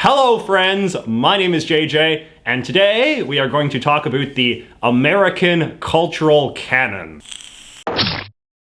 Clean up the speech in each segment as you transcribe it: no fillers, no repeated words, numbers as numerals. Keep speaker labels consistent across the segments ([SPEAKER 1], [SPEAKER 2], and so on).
[SPEAKER 1] Hello friends, my name is JJ, and today we are going to talk about the American cultural canon.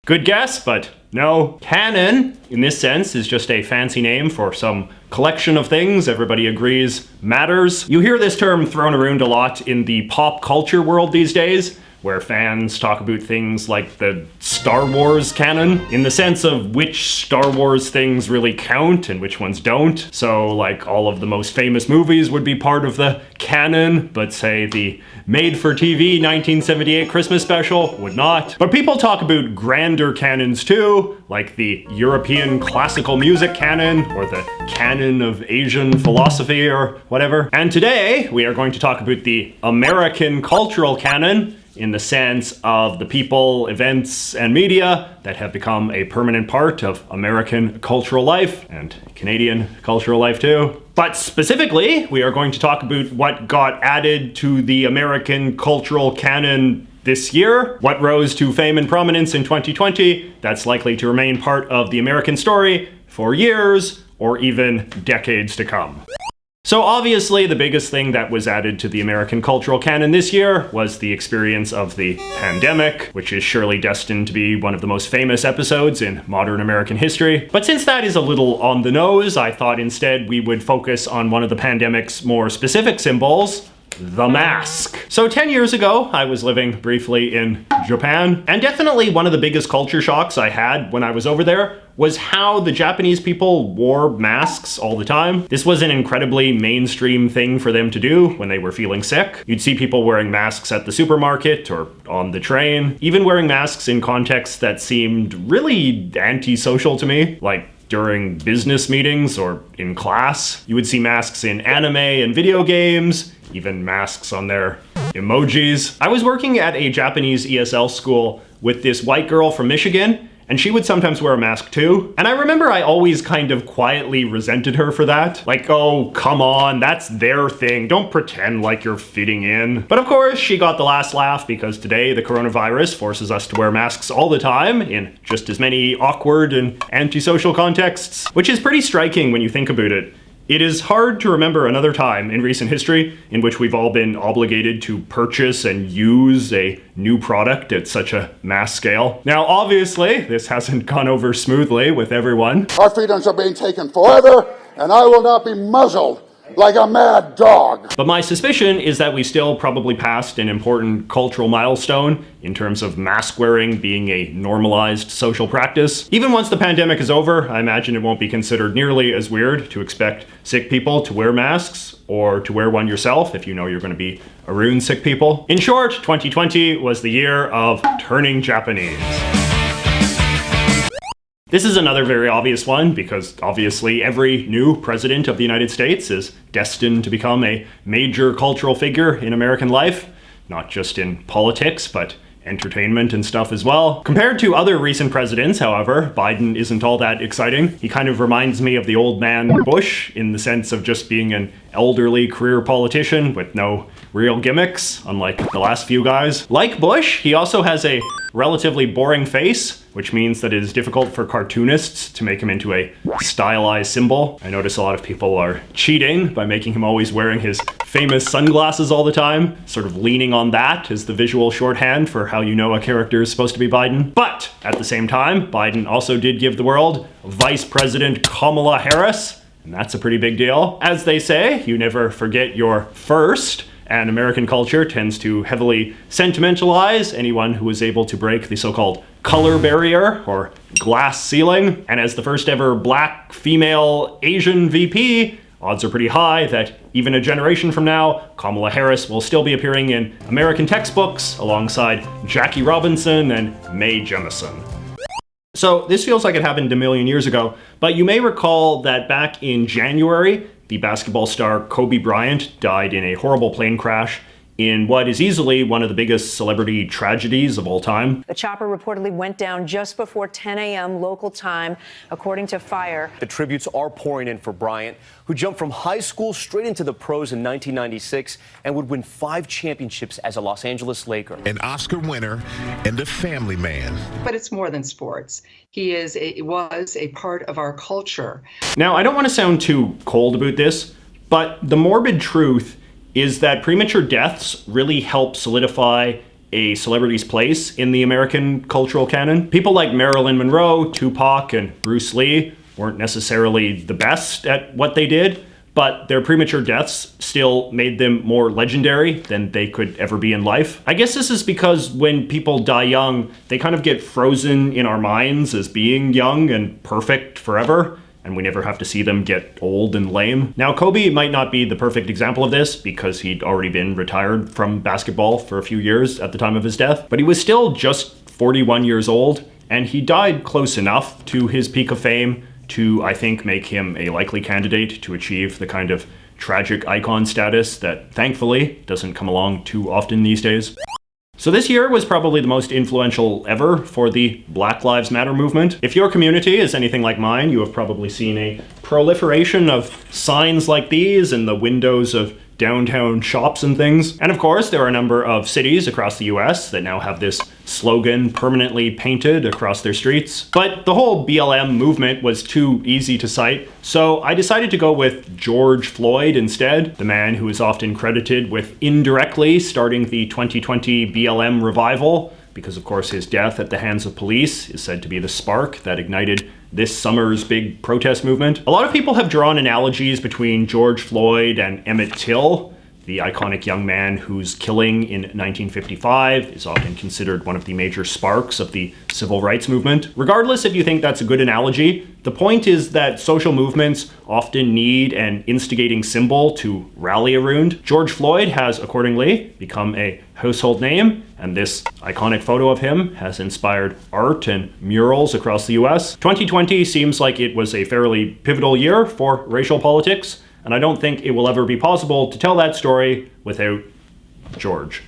[SPEAKER 1] Good guess, but no. Canon, in this sense, is just a fancy name for some collection of things everybody agrees matters. You hear this term thrown around a lot in the pop culture world these days, where fans talk about things like the Star Wars canon, in the sense of which Star Wars things really count and which ones don't. So, like, all of the most famous movies would be part of the canon, but say the made-for-TV 1978 Christmas special would not. But people talk about grander canons too, like the European classical music canon, or the canon of Asian philosophy, or whatever. And today, we are going to talk about the American cultural canon, in the sense of the people, events, and media that have become a permanent part of American cultural life, and Canadian cultural life too. But specifically, we are going to talk about what got added to the American cultural canon this year, what rose to fame and prominence in 2020 that's likely to remain part of the American story for years, or even decades to come. So obviously the biggest thing that was added to the American cultural canon this year was the experience of the pandemic, which is surely destined to be one of the most famous episodes in modern American history. But since that is a little on the nose, I thought instead we would focus on one of the pandemic's more specific symbols, the mask. So 10 years ago, I was living briefly in Japan, and definitely one of the biggest culture shocks I had when I was over there was how the Japanese people wore masks all the time. This was an incredibly mainstream thing for them to do when they were feeling sick. You'd see people wearing masks at the supermarket or on the train, even wearing masks in contexts that seemed really antisocial to me, like during business meetings or in class. You would see masks in anime and video games, even masks on their emojis. I was working at a Japanese ESL school with this white girl from Michigan, and she would sometimes wear a mask too. And I remember I always kind of quietly resented her for that. Like, oh, come on, that's their thing. Don't pretend like you're fitting in. But of course, she got the last laugh because today the coronavirus forces us to wear masks all the time in just as many awkward and antisocial contexts, which is pretty striking when you think about it. It is hard to remember another time in recent history in which we've all been obligated to purchase and use a new product at such a mass scale. Now, obviously, this hasn't gone over smoothly with everyone.
[SPEAKER 2] Our freedoms are being taken forever, and I will not be muzzled like a mad dog.
[SPEAKER 1] But my suspicion is that we still probably passed an important cultural milestone in terms of mask wearing being a normalized social practice. Even once the pandemic is over, I imagine it won't be considered nearly as weird to expect sick people to wear masks, or to wear one yourself if you know you're going to be around sick people. In short, 2020 was the year of turning Japanese. This is another very obvious one, because obviously every new president of the United States is destined to become a major cultural figure in American life, not just in politics, but entertainment and stuff as well. Compared to other recent presidents, however, Biden isn't all that exciting. He kind of reminds me of the old man Bush in the sense of just being an elderly career politician with no real gimmicks, unlike the last few guys. Like Bush, he also has a relatively boring face, which means that it is difficult for cartoonists to make him into a stylized symbol. I notice a lot of people are cheating by making him always wearing his famous sunglasses all the time, sort of leaning on that as the visual shorthand for how you know a character is supposed to be Biden. But at the same time, Biden also did give the world Vice President Kamala Harris, and that's a pretty big deal. As they say, you never forget your first. And American culture tends to heavily sentimentalize anyone who is able to break the so-called color barrier, or glass ceiling. And as the first ever black female Asian VP, odds are pretty high that even a generation from now, Kamala Harris will still be appearing in American textbooks alongside Jackie Robinson and Mae Jemison. So this feels like it happened a million years ago, but you may recall that back in January, the basketball star Kobe Bryant died in a horrible plane crash in what is easily one of the biggest celebrity tragedies of all time.
[SPEAKER 3] The chopper reportedly went down just before 10 a.m. local time, according to Fire.
[SPEAKER 4] The tributes are pouring in for Bryant, who jumped from high school straight into the pros in 1996 and would win 5 championships as a Los Angeles Laker.
[SPEAKER 5] An Oscar winner and a family man.
[SPEAKER 6] But it's more than sports. He was a part of our culture.
[SPEAKER 1] Now, I don't want to sound too cold about this, But the morbid truth is that premature deaths really help solidify a celebrity's place in the American cultural canon. People like Marilyn Monroe, Tupac, and Bruce Lee weren't necessarily the best at what they did, but their premature deaths still made them more legendary than they could ever be in life. I guess this is because when people die young, they kind of get frozen in our minds as being young and perfect forever, and we never have to see them get old and lame. Now, Kobe might not be the perfect example of this because he'd already been retired from basketball for a few years at the time of his death, but he was still just 41 years old, and he died close enough to his peak of fame to, I think, make him a likely candidate to achieve the kind of tragic icon status that, thankfully, doesn't come along too often these days. So this year was probably the most influential ever for the Black Lives Matter movement. If your community is anything like mine, you have probably seen a proliferation of signs like these in the windows of downtown shops and things. And of course, there are a number of cities across the US that now have this slogan permanently painted across their streets. But the whole BLM movement was too easy to cite, so I decided to go with George Floyd instead, the man who is often credited with indirectly starting the 2020 BLM revival, because of course his death at the hands of police is said to be the spark that ignited this summer's big protest movement. A lot of people have drawn analogies between George Floyd and Emmett Till, the iconic young man whose killing in 1955 is often considered one of the major sparks of the civil rights movement. Regardless if you think that's a good analogy, the point is that social movements often need an instigating symbol to rally around. George Floyd has accordingly become a household name, and this iconic photo of him has inspired art and murals across the US. 2020 seems like it was a fairly pivotal year for racial politics, and I don't think it will ever be possible to tell that story without George.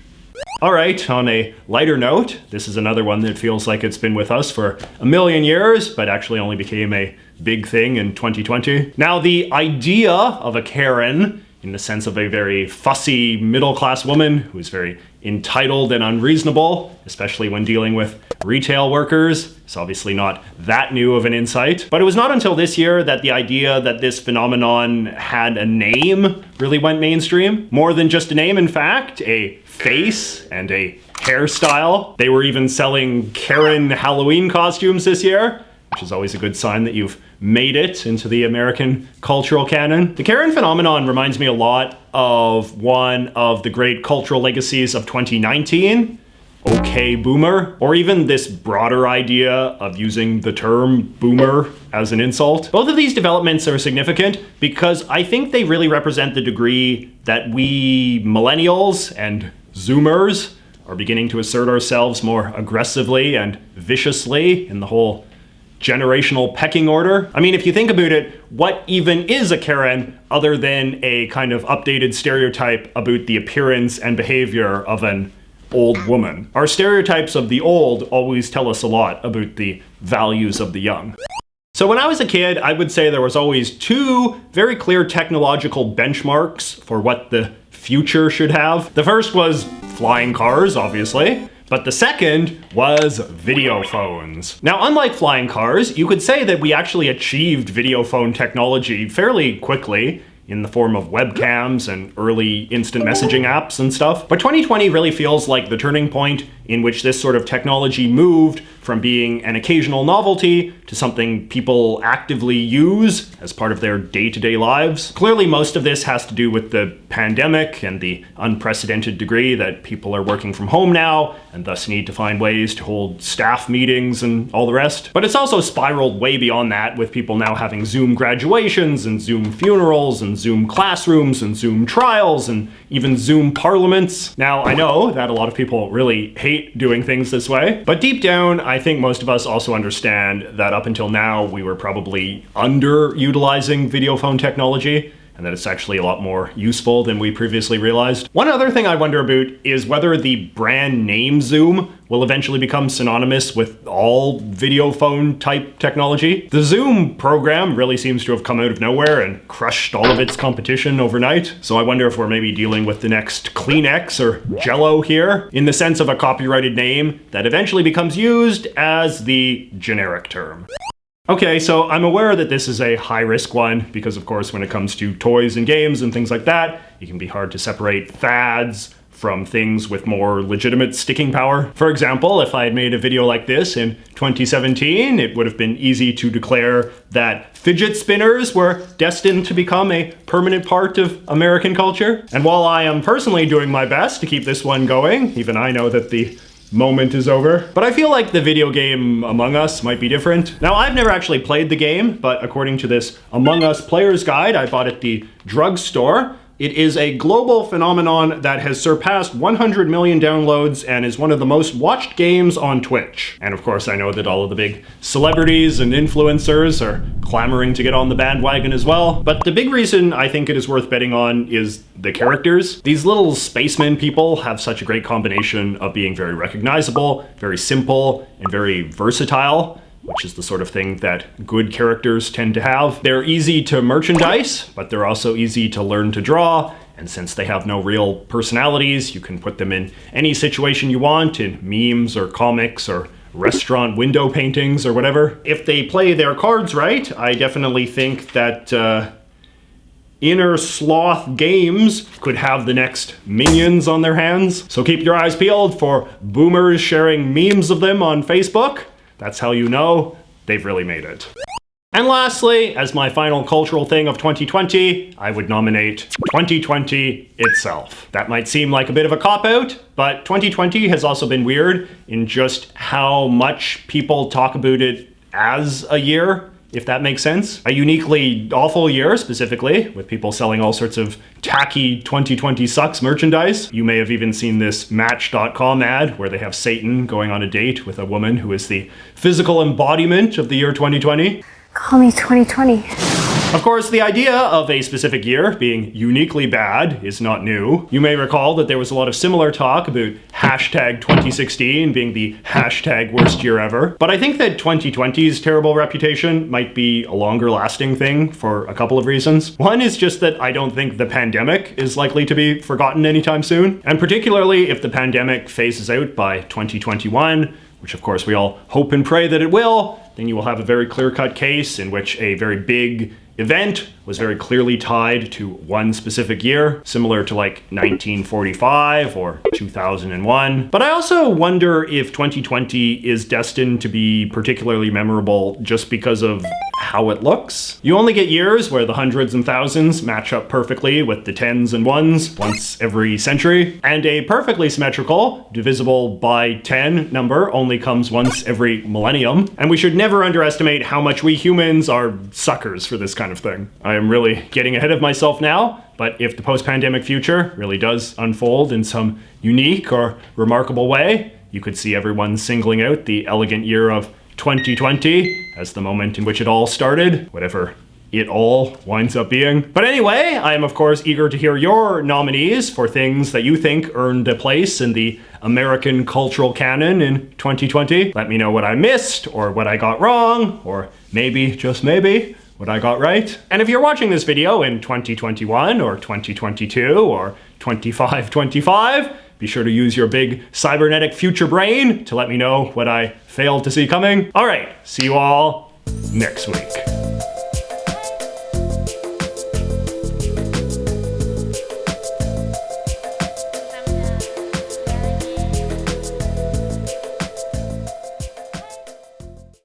[SPEAKER 1] All right, on a lighter note, this is another one that feels like it's been with us for a million years, but actually only became a big thing in 2020. Now, the idea of a Karen, in the sense of a very fussy middle-class woman who's very entitled and unreasonable, especially when dealing with retail workers, is obviously not that new of an insight. But it was not until this year that the idea that this phenomenon had a name really went mainstream. More than just a name, in fact, a face and a hairstyle. They were even selling Karen Halloween costumes this year, which is always a good sign that you've made it into the American cultural canon. The Karen phenomenon reminds me a lot of one of the great cultural legacies of 2019, okay boomer, or even this broader idea of using the term boomer as an insult. Both of these developments are significant because I think they really represent the degree that we millennials and zoomers are beginning to assert ourselves more aggressively and viciously in the whole generational pecking order. I mean, if you think about it, what even is a Karen other than a kind of updated stereotype about the appearance and behavior of an old woman? Our stereotypes of the old always tell us a lot about the values of the young. So when I was a kid, I would say there was always two very clear technological benchmarks for what the future should have. The first was flying cars, obviously. But the second was video phones. Now, unlike flying cars, you could say that we actually achieved video phone technology fairly quickly in the form of webcams and early instant messaging apps and stuff. But 2020 really feels like the turning point in which this sort of technology moved from being an occasional novelty to something people actively use as part of their day-to-day lives. Clearly, most of this has to do with the pandemic and the unprecedented degree that people are working from home now and thus need to find ways to hold staff meetings and all the rest. But it's also spiraled way beyond that, with people now having Zoom graduations and Zoom funerals and Zoom classrooms and Zoom trials and even Zoom parliaments. Now, I know that a lot of people really hate doing things this way, but deep down, I think most of us also understand that up until now, we were probably underutilizing video phone technology, and that it's actually a lot more useful than we previously realized. One other thing I wonder about is whether the brand name Zoom will eventually become synonymous with all video phone type technology. The Zoom program really seems to have come out of nowhere and crushed all of its competition overnight. So I wonder if we're maybe dealing with the next Kleenex or Jell-O here, in the sense of a copyrighted name that eventually becomes used as the generic term. Okay, so I'm aware that this is a high-risk one because, of course, when it comes to toys and games and things like that, it can be hard to separate fads from things with more legitimate sticking power. For example, if I had made a video like this in 2017, it would have been easy to declare that fidget spinners were destined to become a permanent part of American culture. And while I am personally doing my best to keep this one going, even I know that the moment is over. But I feel like the video game Among Us might be different. Now, I've never actually played the game, but according to this Among Us Player's Guide I bought at the drugstore, it is a global phenomenon that has surpassed 100 million downloads and is one of the most watched games on Twitch. And of course, I know that all of the big celebrities and influencers are clamoring to get on the bandwagon as well. But the big reason I think it is worth betting on is the characters. These little spaceman people have such a great combination of being very recognizable, very simple, and very versatile, which is the sort of thing that good characters tend to have. They're easy to merchandise, but they're also easy to learn to draw. And since they have no real personalities, you can put them in any situation you want, in memes or comics or restaurant window paintings or whatever. If they play their cards right, I definitely think that Inner Sloth Games could have the next Minions on their hands. So keep your eyes peeled for boomers sharing memes of them on Facebook. That's how you know they've really made it. And lastly, as my final cultural thing of 2020, I would nominate 2020 itself. That might seem like a bit of a cop-out, but 2020 has also been weird in just how much people talk about it as a year, if that makes sense. A uniquely awful year, specifically, with people selling all sorts of tacky 2020 sucks merchandise. You may have even seen this Match.com ad where they have Satan going on a date with a woman who is the physical embodiment of the year 2020.
[SPEAKER 7] Call me 2020.
[SPEAKER 1] Of course, the idea of a specific year being uniquely bad is not new. You may recall that there was a lot of similar talk about hashtag 2016 being the hashtag worst year ever. But I think that 2020's terrible reputation might be a longer lasting thing for a couple of reasons. One is just that I don't think the pandemic is likely to be forgotten anytime soon. And particularly if the pandemic phases out by 2021, which of course we all hope and pray that it will, then you will have a very clear-cut case in which a very big event was very clearly tied to one specific year, similar to like 1945 or 2001. But I also wonder if 2020 is destined to be particularly memorable just because of how it looks. You only get years where the hundreds and thousands match up perfectly with the tens and ones once every century, and a perfectly symmetrical, divisible by 10 number only comes once every millennium. And we should never underestimate how much we humans are suckers for this kind of thing. I am really getting ahead of myself now, but if the post-pandemic future really does unfold in some unique or remarkable way, you could see everyone singling out the elegant year of 2020 as the moment in which it all started, whatever it all winds up being. But anyway, I am of course eager to hear your nominees for things that you think earned a place in the American cultural canon in 2020. Let me know what I missed, or what I got wrong, or maybe, just maybe, what I got right. And if you're watching this video in 2021 or 2022 or 2525, be sure to use your big cybernetic future brain to let me know what I failed to see coming. All right, see you all next week.